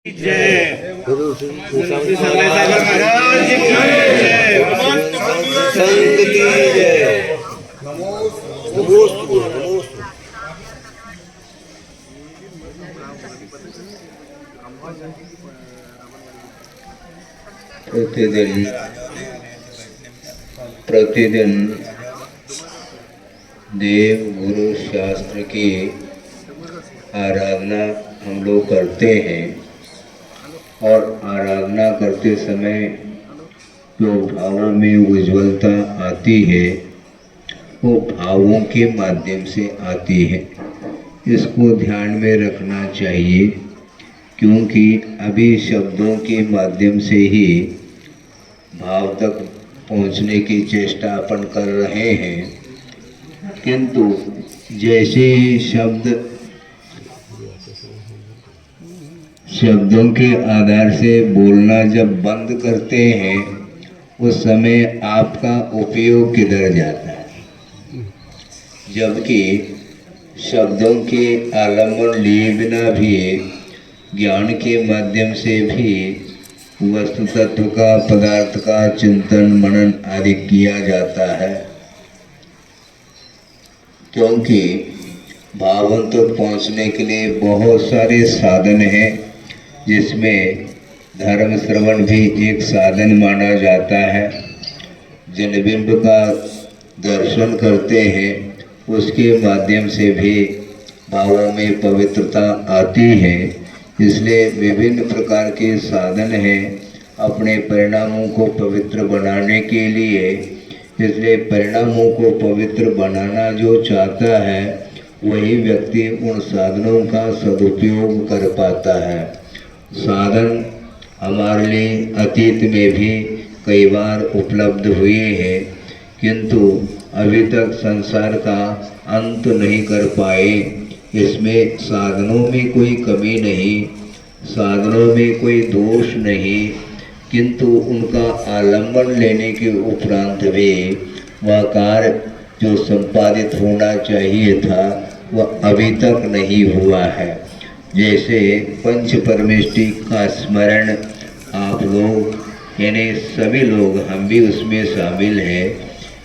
जय गुरु श्री सागर महाराज की जय संत की जय नमोस्तु नमोस्तु। प्रतिदिन देव गुरु शास्त्र की आराधना हम लोग करते हैं और आराधना करते समय जो भावों में उज्ज्वलता आती है वो भावों के माध्यम से आती है। इसको ध्यान में रखना चाहिए क्योंकि अभी शब्दों के माध्यम से ही भाव तक पहुंचने की चेष्टा अपन कर रहे हैं, किंतु जैसे ही शब्दों के आधार से बोलना जब बंद करते हैं उस समय आपका उपयोग किधर जाता है, जबकि शब्दों के आलम्बन लिए बिना भी ज्ञान के माध्यम से भी वस्तु तत्व का पदार्थ का चिंतन मनन आदि किया जाता है। क्योंकि भावन तक पहुँचने के लिए बहुत सारे साधन हैं, जिसमें धर्म श्रवण भी एक साधन माना जाता है। जनबिंब का दर्शन करते हैं, उसके माध्यम से भी भावों में पवित्रता आती है। इसलिए विभिन्न प्रकार के साधन हैं अपने परिणामों को पवित्र बनाने के लिए। इसलिए परिणामों को पवित्र बनाना जो चाहता है वही व्यक्ति उन साधनों का सदुपयोग कर पाता है। साधन हमारे लिए अतीत में भी कई बार उपलब्ध हुए हैं, किंतु अभी तक संसार का अंत नहीं कर पाए। इसमें साधनों में कोई कमी नहीं, साधनों में कोई दोष नहीं, किंतु उनका आलंबन लेने के उपरांत भी वह कार्य जो संपादित होना चाहिए था वह अभी तक नहीं हुआ है। जैसे पंच परमेष्टि का स्मरण आप लोग यानी सभी लोग, हम भी उसमें शामिल हैं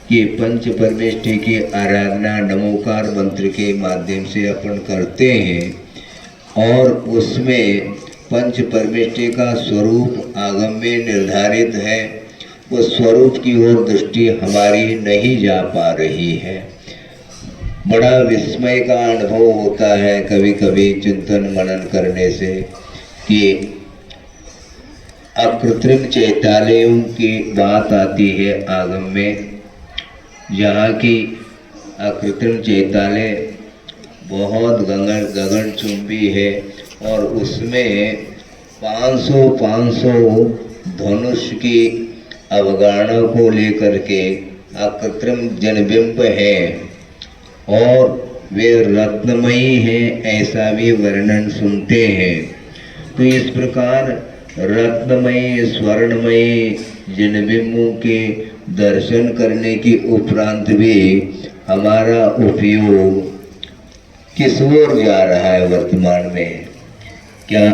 कि पंच परमेष्टि की आराधना नमोकार मंत्र के माध्यम से अपन करते हैं और उसमें पंच परमेष्टि का स्वरूप आगम में निर्धारित है। उस स्वरूप की ओर दृष्टि हमारी नहीं जा पा रही है। बड़ा विस्मय का अनुभव होता है कभी कभी चिंतन मनन करने से कि अकृत्रिम चैतालयों की बात आती है आगम में, जहाँ की अकृत्रिम चैतालय बहुत गगनचुंबी है और उसमें 500 धनुष की अवगाहना को लेकर के अकृत्रिम जनबिंब है और वे रत्नमयी हैं, ऐसा भी वर्णन सुनते हैं। तो इस प्रकार रत्नमयी स्वर्णमयी जनबिंबों के दर्शन करने के उपरांत भी हमारा उपयोग किस ओर जा रहा है वर्तमान में? क्या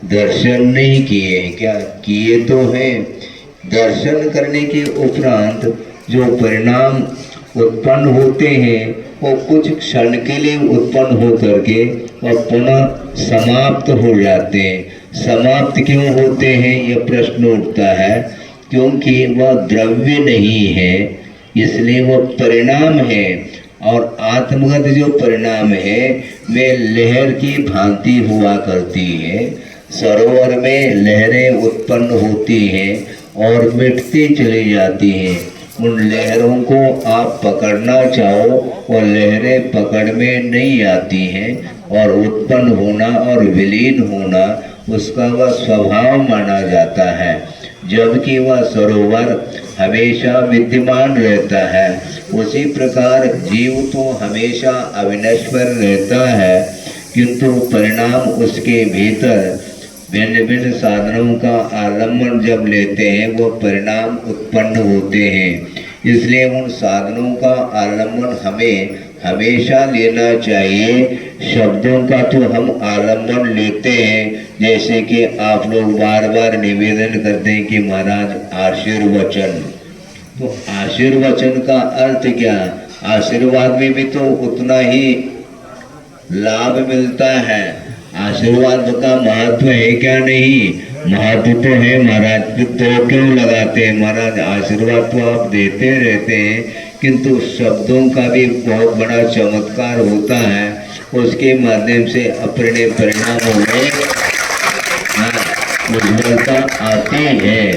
दर्शन नहीं किए हैं? क्या किए तो हैं। दर्शन करने के उपरांत जो परिणाम उत्पन्न होते हैं वो कुछ क्षण के लिए उत्पन्न हो करके और पुनः समाप्त हो जाते हैं। समाप्त क्यों होते हैं यह प्रश्न उठता है, क्योंकि वह द्रव्य नहीं है, इसलिए वह परिणाम है। और आत्मगत जो परिणाम है वे लहर की भांति हुआ करती है। सरोवर में लहरें उत्पन्न होती हैं और मिटती चली जाती हैं। उन लहरों को आप पकड़ना चाहो और लहरें पकड़ में नहीं आती हैं और उत्पन्न होना और विलीन होना उसका वह स्वभाव माना जाता है, जबकि वह सरोवर हमेशा विद्यमान रहता है। उसी प्रकार जीव तो हमेशा अविनश्वर रहता है, किंतु परिणाम उसके भीतर भिन्न भिन्न साधनों का आलम्बन जब लेते हैं वो परिणाम उत्पन्न होते हैं। इसलिए उन साधनों का आलम्बन हमें हमेशा लेना चाहिए। शब्दों का तो हम आलम्बन लेते हैं, जैसे कि आप लोग बार बार निवेदन करते हैं कि महाराज आशीर्वचन, तो आशीर्वचन का अर्थ क्या? आशीर्वाद में भी तो उतना ही लाभ मिलता है। आशीर्वाद का महत्व है क्या? नहीं, महत्व तो है महाराज। तो क्यों लगाते हैं महाराज? आशीर्वाद तो आप देते रहते हैं, किंतु शब्दों का भी बहुत बड़ा चमत्कार होता है। उसके माध्यम से अपने परिणामों में उज्ज्वलता आती है,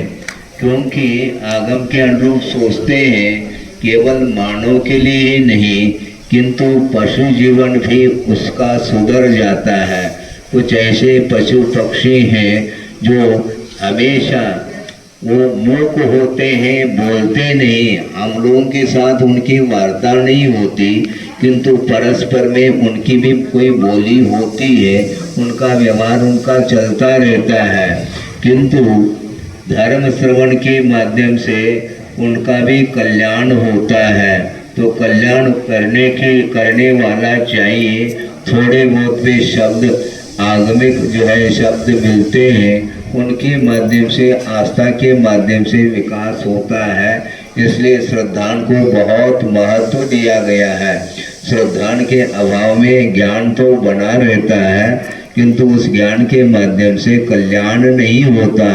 क्योंकि आगम के अनुरूप सोचते हैं केवल मानव के लिए ही नहीं, किंतु पशु जीवन भी उसका सुधर जाता है। कुछ ऐसे पशु पक्षी हैं जो हमेशा वो मूक होते हैं, बोलते नहीं, हम लोगों के साथ उनकी वार्ता नहीं होती, किंतु परस्पर में उनकी भी कोई बोली होती है, उनका व्यवहार उनका चलता रहता है, किंतु धर्म श्रवण के माध्यम से उनका भी कल्याण होता है। तो कल्याण करने वाला चाहिए। थोड़े बहुत भी शब्द आगमिक जो है शब्द मिलते हैं, उनके माध्यम से आस्था के माध्यम से विकास होता है। इसलिए श्रद्धान को बहुत महत्व दिया गया है। श्रद्धान के अभाव में ज्ञान तो बना रहता है, किंतु उस ज्ञान के माध्यम से कल्याण नहीं होता।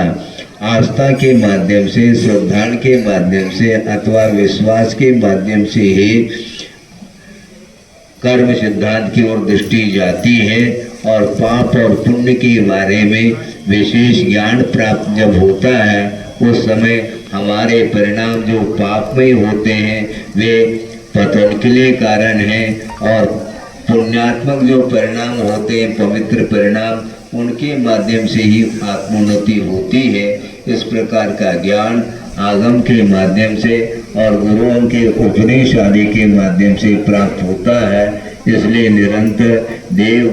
आस्था के माध्यम से, श्रद्धान के माध्यम से अथवा विश्वास के माध्यम से ही कर्म सिद्धांत की ओर दृष्टि जाती है, और पाप और पुण्य के बारे में विशेष ज्ञान प्राप्त जब होता है, उस समय हमारे परिणाम जो पापमय होते हैं वे पतन के लिए कारण हैं, और पुण्यात्मक जो परिणाम होते हैं, पवित्र परिणाम, उनके माध्यम से ही आत्मोन्नति होती है। इस प्रकार का ज्ञान आगम के माध्यम से और गुरुओं के उपदेश आदि के माध्यम से प्राप्त होता है। इसलिए निरंतर देव